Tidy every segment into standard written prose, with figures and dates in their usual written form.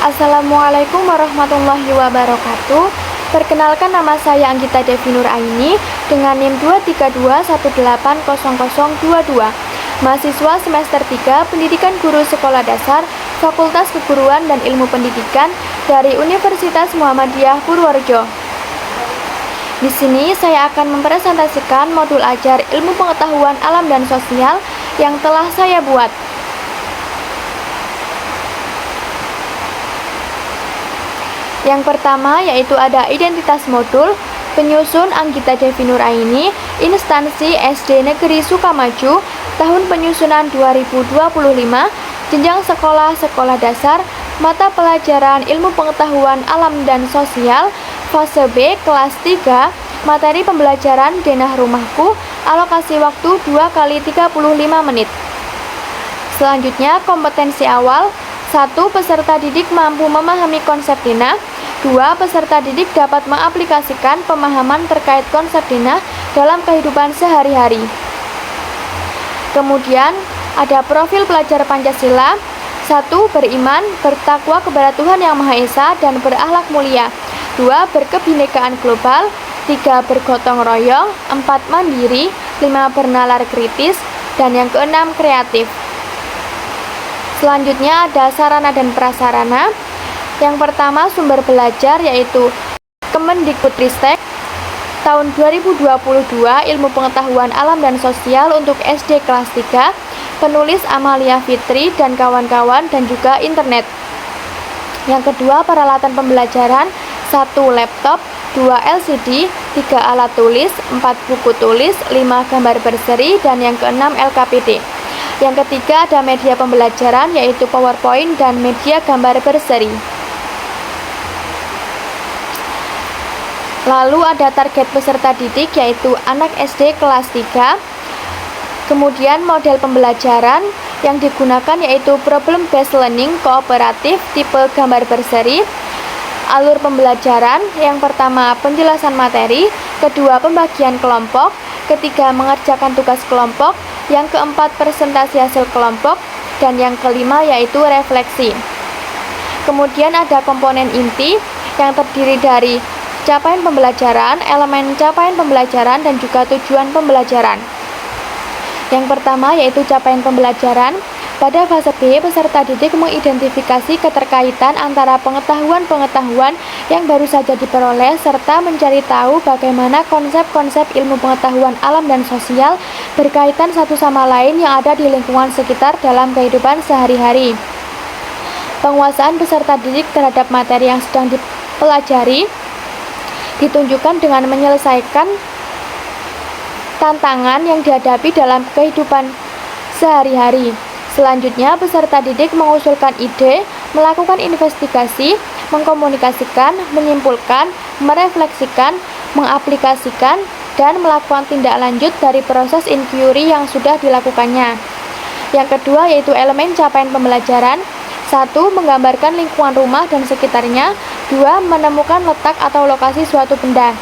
Assalamualaikum warahmatullahi wabarakatuh. Perkenalkan, nama saya Anggita Devi Nuraini dengan NIM 232180022. Mahasiswa semester 3 Pendidikan Guru Sekolah Dasar Fakultas Keguruan dan Ilmu Pendidikan dari Universitas Muhammadiyah Purworejo. Di sini saya akan mempresentasikan modul ajar Ilmu Pengetahuan Alam dan Sosial yang telah saya buat. Yang pertama yaitu ada identitas modul, penyusun Anggita Devi Nuraini, instansi SD Negeri Sukamaju, tahun penyusunan 2025, jenjang sekolah dasar, mata pelajaran Ilmu Pengetahuan Alam dan Sosial, fase B, kelas 3, materi pembelajaran Denah Rumahku, alokasi waktu 2 kali 35 menit. Selanjutnya, kompetensi awal. 1. Peserta didik mampu memahami konsep denah. 2. Peserta didik dapat mengaplikasikan pemahaman terkait konsep denah dalam kehidupan sehari-hari. Kemudian, ada profil pelajar Pancasila. 1. Beriman, bertakwa kepada Tuhan Yang Maha Esa dan berakhlak mulia. 2. Berkebinekaan global. 3. Bergotong royong. 4. Mandiri. 5. Bernalar kritis. Dan yang keenam, kreatif. Selanjutnya ada sarana dan prasarana. Yang pertama, sumber belajar yaitu Kemendikbudristek tahun 2022 Ilmu Pengetahuan Alam dan Sosial untuk SD kelas 3, penulis Amalia Fitri dan kawan-kawan, dan juga internet. Yang kedua, peralatan pembelajaran. 1. Laptop, 2. LCD, 3. Alat tulis, 4. Buku tulis, 5. Gambar berseri, dan yang keenam, LKPD. Yang ketiga, ada media pembelajaran yaitu PowerPoint dan media gambar berseri. Lalu ada target peserta didik yaitu anak SD kelas 3. Kemudian model pembelajaran yang digunakan yaitu problem based learning kooperatif tipe gambar berseri. Alur pembelajaran, yang pertama penjelasan materi, kedua pembagian kelompok, ketiga mengerjakan tugas kelompok, yang keempat presentasi hasil kelompok, dan yang kelima yaitu refleksi. Kemudian ada komponen inti yang terdiri dari capaian pembelajaran, elemen capaian pembelajaran, dan juga tujuan pembelajaran. Yang pertama yaitu capaian pembelajaran. Pada fase B, peserta didik mengidentifikasi keterkaitan antara pengetahuan-pengetahuan yang baru saja diperoleh serta mencari tahu bagaimana konsep-konsep ilmu pengetahuan alam dan sosial berkaitan satu sama lain yang ada di lingkungan sekitar dalam kehidupan sehari-hari. Penguasaan peserta didik terhadap materi yang sedang dipelajari ditunjukkan dengan menyelesaikan tantangan yang dihadapi dalam kehidupan sehari-hari. Selanjutnya, peserta didik mengusulkan ide, melakukan investigasi, mengkomunikasikan, menyimpulkan, merefleksikan, mengaplikasikan, dan melakukan tindak lanjut dari proses inquiry yang sudah dilakukannya. Yang kedua yaitu elemen capaian pembelajaran. 1. Menggambarkan lingkungan rumah dan sekitarnya. 2. Menemukan letak atau lokasi suatu benda.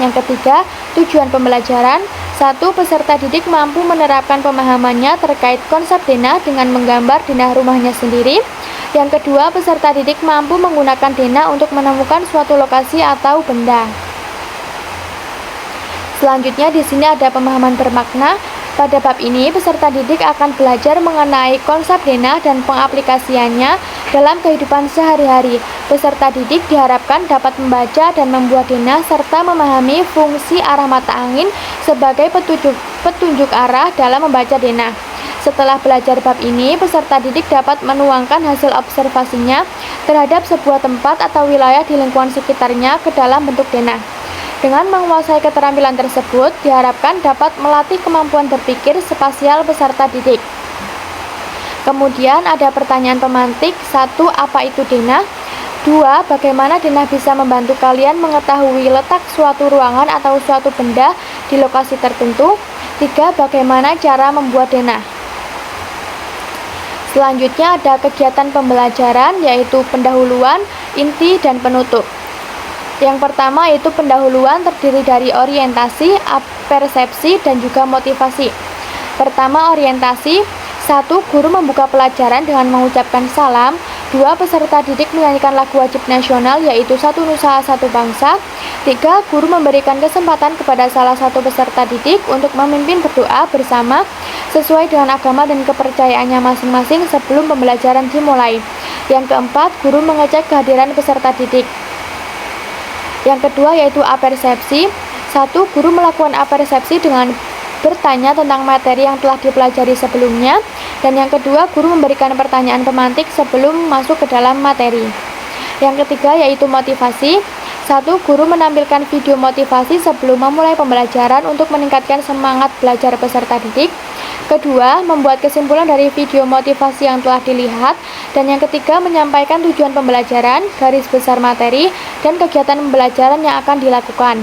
Yang ketiga, tujuan pembelajaran. 1. Peserta didik mampu menerapkan pemahamannya terkait konsep denah dengan menggambar denah rumahnya sendiri. Yang kedua, peserta didik mampu menggunakan denah untuk menemukan suatu lokasi atau benda. Selanjutnya di sini ada pemahaman bermakna. Pada bab ini, peserta didik akan belajar mengenai konsep denah dan pengaplikasiannya dalam kehidupan sehari-hari. Peserta didik diharapkan dapat membaca dan membuat denah serta memahami fungsi arah mata angin sebagai petunjuk arah dalam membaca denah. Setelah belajar bab ini, peserta didik dapat menuangkan hasil observasinya terhadap sebuah tempat atau wilayah di lingkungan sekitarnya ke dalam bentuk denah. Dengan menguasai keterampilan tersebut, diharapkan dapat melatih kemampuan berpikir spasial peserta didik. Kemudian ada pertanyaan pemantik. 1. Apa itu denah? 2. Bagaimana denah bisa membantu kalian mengetahui letak suatu ruangan atau suatu benda di lokasi tertentu? 3. Bagaimana cara membuat denah? Selanjutnya ada kegiatan pembelajaran yaitu pendahuluan, inti, dan penutup. Yang pertama yaitu pendahuluan terdiri dari orientasi, persepsi, dan juga motivasi. Pertama, orientasi. 1. Guru membuka pelajaran dengan mengucapkan salam. 2. Peserta didik menyanyikan lagu wajib nasional yaitu Satu Nusa Satu Bangsa. 3. Guru memberikan kesempatan kepada salah satu peserta didik untuk memimpin berdoa bersama sesuai dengan agama dan kepercayaannya masing-masing sebelum pembelajaran dimulai. Yang keempat, guru mengecek kehadiran peserta didik. Yang kedua yaitu apersepsi. 1. Guru melakukan apersepsi dengan bertanya tentang materi yang telah dipelajari sebelumnya. Dan yang kedua, guru memberikan pertanyaan pemantik sebelum masuk ke dalam materi. Yang ketiga yaitu motivasi. 1. Guru menampilkan video motivasi sebelum memulai pembelajaran untuk meningkatkan semangat belajar peserta didik. Kedua, membuat kesimpulan dari video motivasi yang telah dilihat. Dan yang ketiga, menyampaikan tujuan pembelajaran, garis besar materi, dan kegiatan pembelajaran yang akan dilakukan.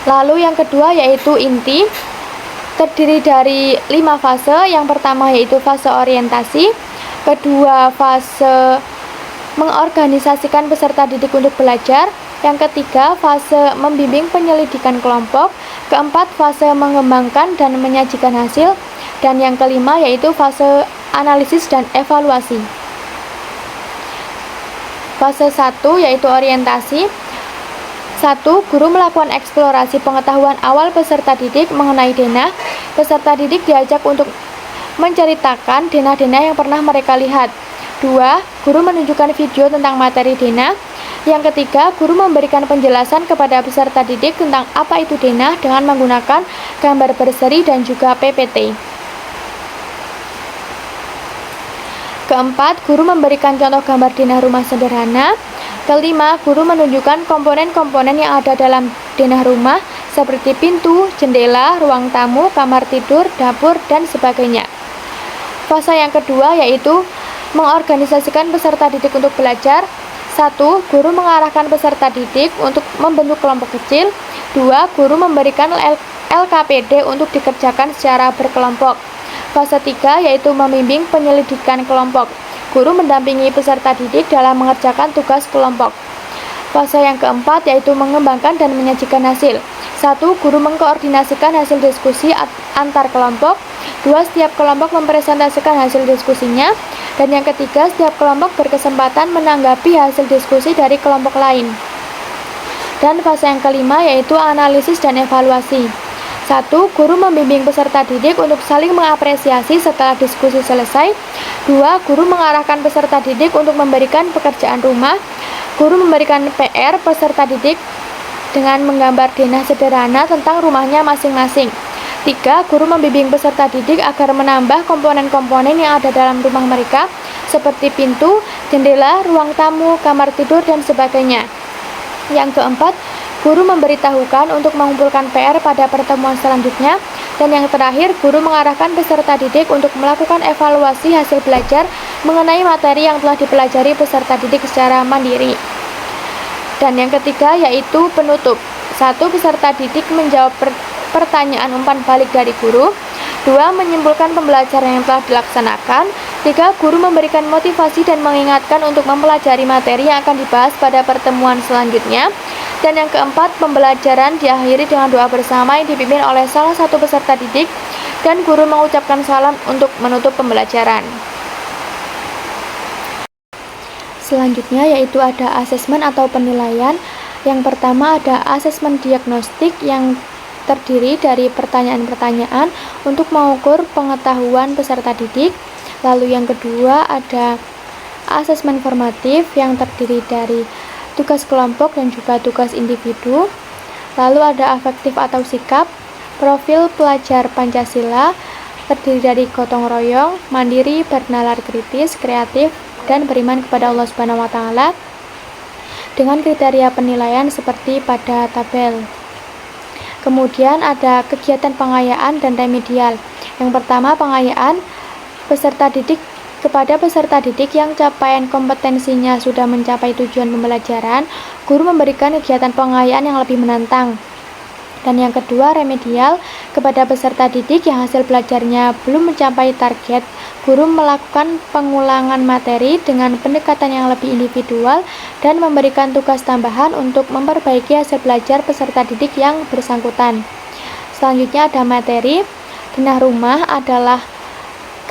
Lalu yang kedua yaitu inti, terdiri dari 5 fase. Yang pertama yaitu fase orientasi, kedua fase mengorganisasikan peserta didik untuk belajar, yang ketiga fase membimbing penyelidikan kelompok, keempat fase mengembangkan dan menyajikan hasil, dan yang kelima yaitu fase analisis dan evaluasi. Fase 1 yaitu orientasi. 1. Guru melakukan eksplorasi pengetahuan awal peserta didik mengenai denah. Peserta didik diajak untuk menceritakan denah-denah yang pernah mereka lihat. 2. Guru menunjukkan video tentang materi denah. Yang ketiga, guru memberikan penjelasan kepada peserta didik tentang apa itu denah dengan menggunakan gambar berseri dan juga PPT. Keempat, guru memberikan contoh gambar denah rumah sederhana. Kelima, guru menunjukkan komponen-komponen yang ada dalam denah rumah seperti pintu, jendela, ruang tamu, kamar tidur, dapur, dan sebagainya. Fase yang kedua yaitu mengorganisasikan peserta didik untuk belajar. 1. Guru mengarahkan peserta didik untuk membentuk kelompok kecil. 2. Guru memberikan LKPD untuk dikerjakan secara berkelompok. Fase 3 yaitu membimbing penyelidikan kelompok. Guru mendampingi peserta didik dalam mengerjakan tugas kelompok. Fase yang keempat yaitu mengembangkan dan menyajikan hasil. 1. Guru mengkoordinasikan hasil diskusi antar kelompok. 2. Setiap kelompok mempresentasikan hasil diskusinya. Dan yang ketiga, setiap kelompok berkesempatan menanggapi hasil diskusi dari kelompok lain. Dan fase yang kelima yaitu analisis dan evaluasi. 1. Guru membimbing peserta didik untuk saling mengapresiasi setelah diskusi selesai. 2. Guru mengarahkan peserta didik untuk memberikan pekerjaan rumah. Guru memberikan PR peserta didik dengan menggambar denah sederhana tentang rumahnya masing-masing. 3. Guru membimbing peserta didik agar menambah komponen-komponen yang ada dalam rumah mereka seperti pintu, jendela, ruang tamu, kamar tidur, dan sebagainya. Yang keempat, guru memberitahukan untuk mengumpulkan PR pada pertemuan selanjutnya. Dan yang terakhir, guru mengarahkan peserta didik untuk melakukan evaluasi hasil belajar mengenai materi yang telah dipelajari peserta didik secara mandiri. Dan yang ketiga yaitu penutup. 1. Peserta didik menjawab pertanyaan umpan balik dari guru. 2. Menyimpulkan pembelajaran yang telah dilaksanakan. 3. Guru memberikan motivasi dan mengingatkan untuk mempelajari materi yang akan dibahas pada pertemuan selanjutnya. Dan yang keempat, pembelajaran diakhiri dengan doa bersama yang dipimpin oleh salah satu peserta didik dan guru mengucapkan salam untuk menutup pembelajaran. Selanjutnya yaitu ada asesmen atau penilaian. Yang pertama ada asesmen diagnostik yang terdiri dari pertanyaan-pertanyaan untuk mengukur pengetahuan peserta didik. Lalu yang kedua ada asesmen formatif yang terdiri dari tugas kelompok dan juga tugas individu. Lalu ada afektif atau sikap, profil pelajar Pancasila, terdiri dari gotong royong, mandiri, bernalar kritis, kreatif, dan beriman kepada Allah Subhanahu wa Ta'ala dengan kriteria penilaian seperti pada tabel. Kemudian ada kegiatan pengayaan dan remedial. Yang pertama, pengayaan peserta didik kepada peserta didik yang capaian kompetensinya sudah mencapai tujuan pembelajaran, guru memberikan kegiatan pengayaan yang lebih menantang. Dan yang kedua, remedial kepada peserta didik yang hasil belajarnya belum mencapai target, guru melakukan pengulangan materi dengan pendekatan yang lebih individual dan memberikan tugas tambahan untuk memperbaiki hasil belajar peserta didik yang bersangkutan. Selanjutnya ada materi. Denah rumah adalah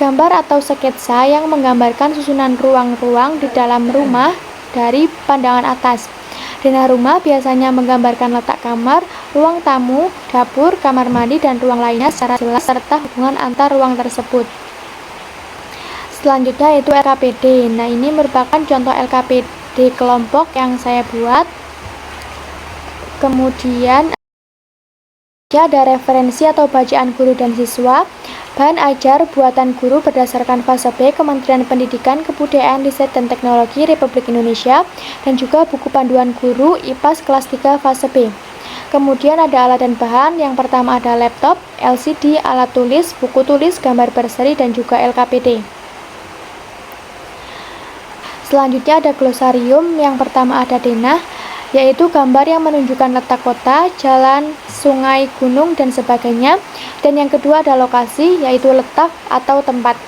gambar atau sketsa yang menggambarkan susunan ruang-ruang di dalam rumah dari pandangan atas. Denah rumah biasanya menggambarkan letak kamar, ruang tamu, dapur, kamar mandi, dan ruang lainnya secara jelas serta hubungan antar ruang tersebut. Selanjutnya yaitu LKPD. Nah, ini merupakan contoh LKPD kelompok yang saya buat. Kemudian ada referensi atau bacaan guru dan siswa. Bahan ajar buatan guru berdasarkan fase B Kementerian Pendidikan, Kebudayaan, Riset, dan Teknologi Republik Indonesia, dan juga buku panduan guru IPAS kelas 3 fase B. Kemudian ada alat dan bahan. Yang pertama ada laptop, LCD, alat tulis, buku tulis, gambar berseri, dan juga LKPD. Selanjutnya ada glosarium. Yang pertama ada denah, yaitu gambar yang menunjukkan letak kota, jalan, sungai, gunung, dan sebagainya. Dan yang kedua ada lokasi, yaitu letak atau tempat.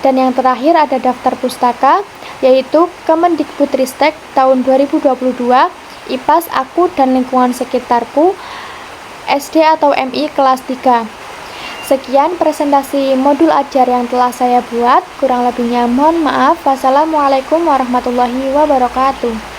Dan yang terakhir ada daftar pustaka, yaitu Kemendikbudristek tahun 2022, IPAS, Aku, dan Lingkungan Sekitarku, SD atau MI kelas 3. Sekian presentasi modul ajar yang telah saya buat. Kurang lebihnya mohon maaf. Wassalamualaikum warahmatullahi wabarakatuh.